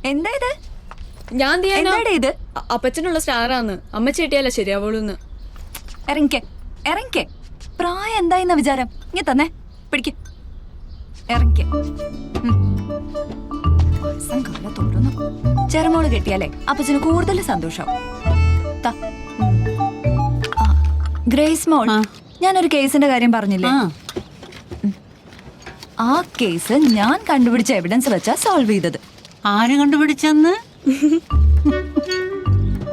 എന്താ ഇത്? ഞാൻ ഇത് അപ്പച്ചനുള്ള സ്റ്റാറാന്ന് അമ്മച്ചി കിട്ടിയാലേ ശരിയാവുള്ളൂന്ന്. ഇറങ്ങിക്കേ. പ്രായം എന്തായിന്ന വിചാരം? ഇങ്ങ തന്നെ പിടിക്ക്. ഇറങ്ങിക്കേ. ചെറുമോള് കെട്ടിയാലേ അപ്പച്ചന് കൂടുതൽ സന്തോഷം. ഗ്രേസ് മോൾ, ഞാനൊരു കേസിന്റെ കാര്യം പറഞ്ഞില്ലേ? ആ കേസ് ഞാൻ കണ്ടുപിടിച്ച എവിഡൻസ് വെച്ചാ സോൾവ് ചെയ്തത്. ആര് കണ്ടുപിടിച്ചെന്ന്?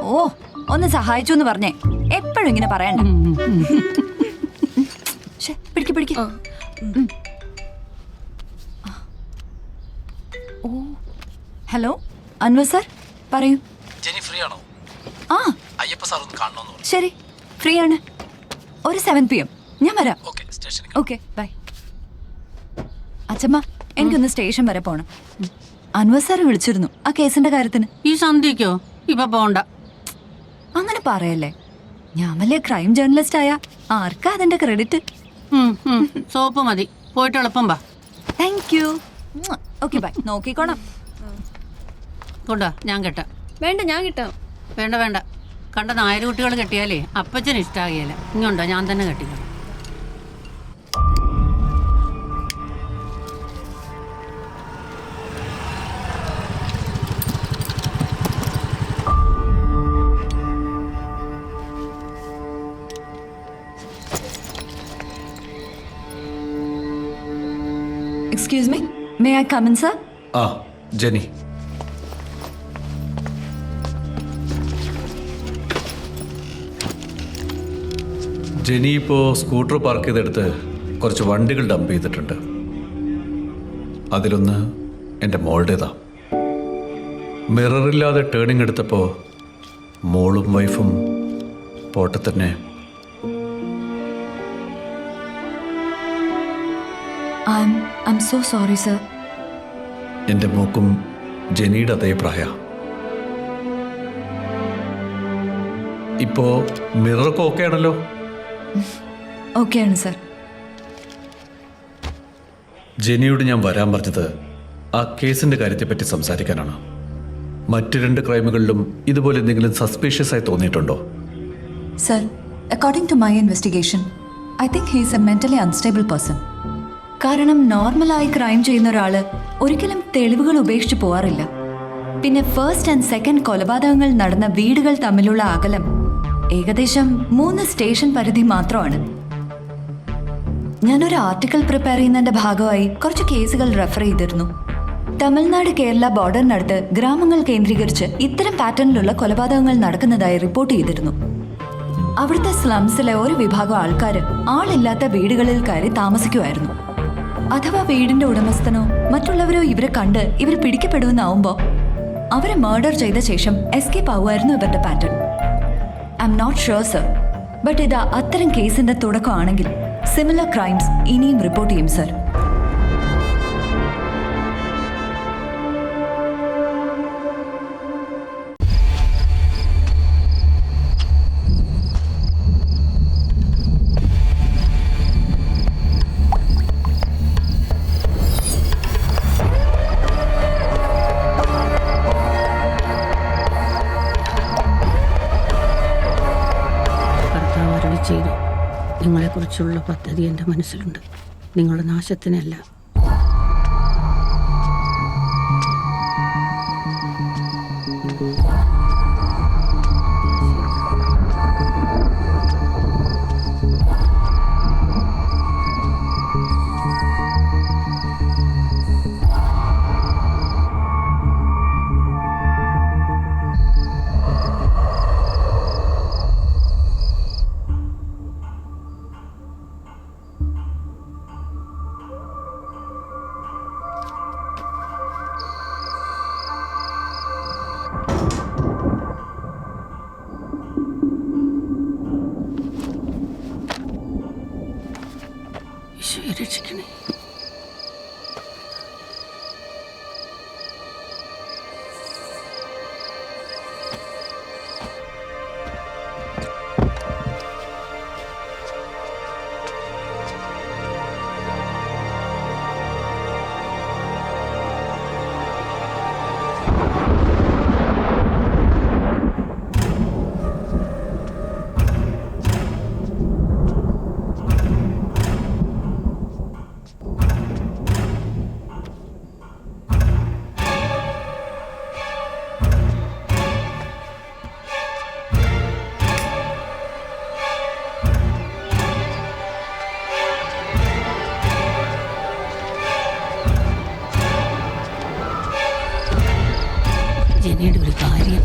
ഓ, ഒന്ന് സഹായിച്ചു എന്ന് പറഞ്ഞേ. എപ്പോഴും ഇങ്ങനെ പറയണ്ട. പിടിക്ക്. ഓ, ഹലോ അൻവർ സാർ, പറയൂ. ജെനി ഫ്രീ ആണോ? ആ, അയ്യപ്പ സാർ ഒന്ന് കാണണമെന്ന്. ശരി, ഫ്രീ ആണ്. ഒരു 7 PM ഞാൻ വരാം. ഓക്കെ, സ്റ്റേഷനിൽ. Okay, bye. അച്ഛമ്മ, എനിക്കൊന്ന് സ്റ്റേഷൻ വരെ പോണം. അൻവർ സാർ വിളിച്ചിരുന്നു ആ കേസിന്റെ കാര്യത്തിന്. ഈ സന്ധ്യക്കോ? ഇപ്പൊ പോണ്ട. അങ്ങനെ പറയല്ലേ. ഞാൻ വലിയ ക്രൈം ജേർണലിസ്റ്റ് ആയ ആർക്കാ അതിന്റെ ക്രെഡിറ്റ്? സോപ്പ് മതി, പോയിട്ട് എളുപ്പം വാ. Thank you. Okay, bye. നോക്കിക്കോണം. കൊണ്ടാ, ഞാൻ കെട്ടാം. വേണ്ട, ഞാൻ കിട്ടാം. വേണ്ട, കണ്ട നായർ കുട്ടികൾ കെട്ടിയാലേ അപ്പച്ചന് ഇഷ്ടാകിയല്ല. ഇങ്ങോട്ടോ, ഞാൻ തന്നെ കെട്ടിക്കണം. Excuse me, may I come in sir? ആ, ജെനി. ജെനി ഇപ്പോൾ സ്കൂട്ടർ പാർക്ക് ചെയ്തെടുത്ത് കുറച്ച് വണ്ടികൾ ഡംപ് ചെയ്തിട്ടുണ്ട്. അതിലൊന്ന് എൻ്റെ മോളുടേതാ. മിററില്ലാതെ ടേണിംഗ് എടുത്തപ്പോൾ മോളും വൈഫും പോട്ടെ തന്നെ. I'm so sorry, sir. എൻ്റെ മോക്കും ജെനിയുടെ അതേ പ്രായ. ഇപ്പോ മിററൊക്കെ ഓക്കെ ആണല്ലോ? ഓക്കെ ആണ് സർ. ജെനിയോട് ഞാൻ വരാൻ പറഞ്ഞത് ആ കേസിന്റെ കാര്യത്തെപ്പറ്റി സംസാരിക്കാനാണ്. മറ്റു 2 ക്രൈമുകളിലും ഇതുപോലെ എന്തെങ്കിലും സസ്പീഷ്യസ് ആയി തോന്നിയിട്ടുണ്ടോ? Sir, according to my investigation, I think he is a mentally unstable person. കാരണം നോർമലായി ക്രൈം ചെയ്യുന്ന ഒരാള് ഒരിക്കലും തെളിവുകൾ ഉപേക്ഷിച്ച് പോവാറില്ല. പിന്നെ ഫസ്റ്റ് ആൻഡ് സെക്കൻഡ് കൊലപാതകങ്ങൾ നടന്ന വീടുകൾ തമ്മിലുള്ള അകലം ഏകദേശം 3 സ്റ്റേഷൻ പരിധി മാത്രമാണ്. ഞാനൊരു ആർട്ടിക്കിൾ പ്രിപ്പയർ ചെയ്യുന്നതിന്റെ ഭാഗമായി കുറച്ച് കേസുകൾ റെഫർ ചെയ്തിരുന്നു. തമിഴ്നാട് കേരള ബോർഡറിനടുത്ത് ഗ്രാമങ്ങൾ കേന്ദ്രീകരിച്ച് ഇത്തരം പാറ്റേണിലുള്ള കൊലപാതകങ്ങൾ നടക്കുന്നതായി റിപ്പോർട്ട് ചെയ്തിരുന്നു. അവിടുത്തെ സ്ലംസിലെ ഒരു വിഭാഗം ആൾക്കാർ ആളില്ലാത്ത വീടുകളിൽ കയറി താമസിക്കുമായിരുന്നു. അഥവാ വീടിന്റെ ഉടമസ്ഥനോ മറ്റുള്ളവരോ ഇവരെ കണ്ട് ഇവർ പിടിക്കപ്പെടുമെന്നാവുമ്പോൾ അവരെ മർഡർ ചെയ്ത ശേഷം എസ്കേപ്പ് ആവുമായിരുന്നു ഇവരുടെ pattern. I'm not sure sir, but ഇത് അത്തരം കേസിന്റെ തുടക്കമാണെങ്കിൽ സിമിലർ ക്രൈംസ് ഇനിയും റിപ്പോർട്ട് ചെയ്യും സർ. ചെയ്തു. നിങ്ങളെക്കുറിച്ചുള്ള പദ്ധതി എൻ്റെ മനസ്സിലുണ്ട്. നിങ്ങളുടെ നാശത്തിനല്ല. ജനയുടെ ഒരു കാര്യം.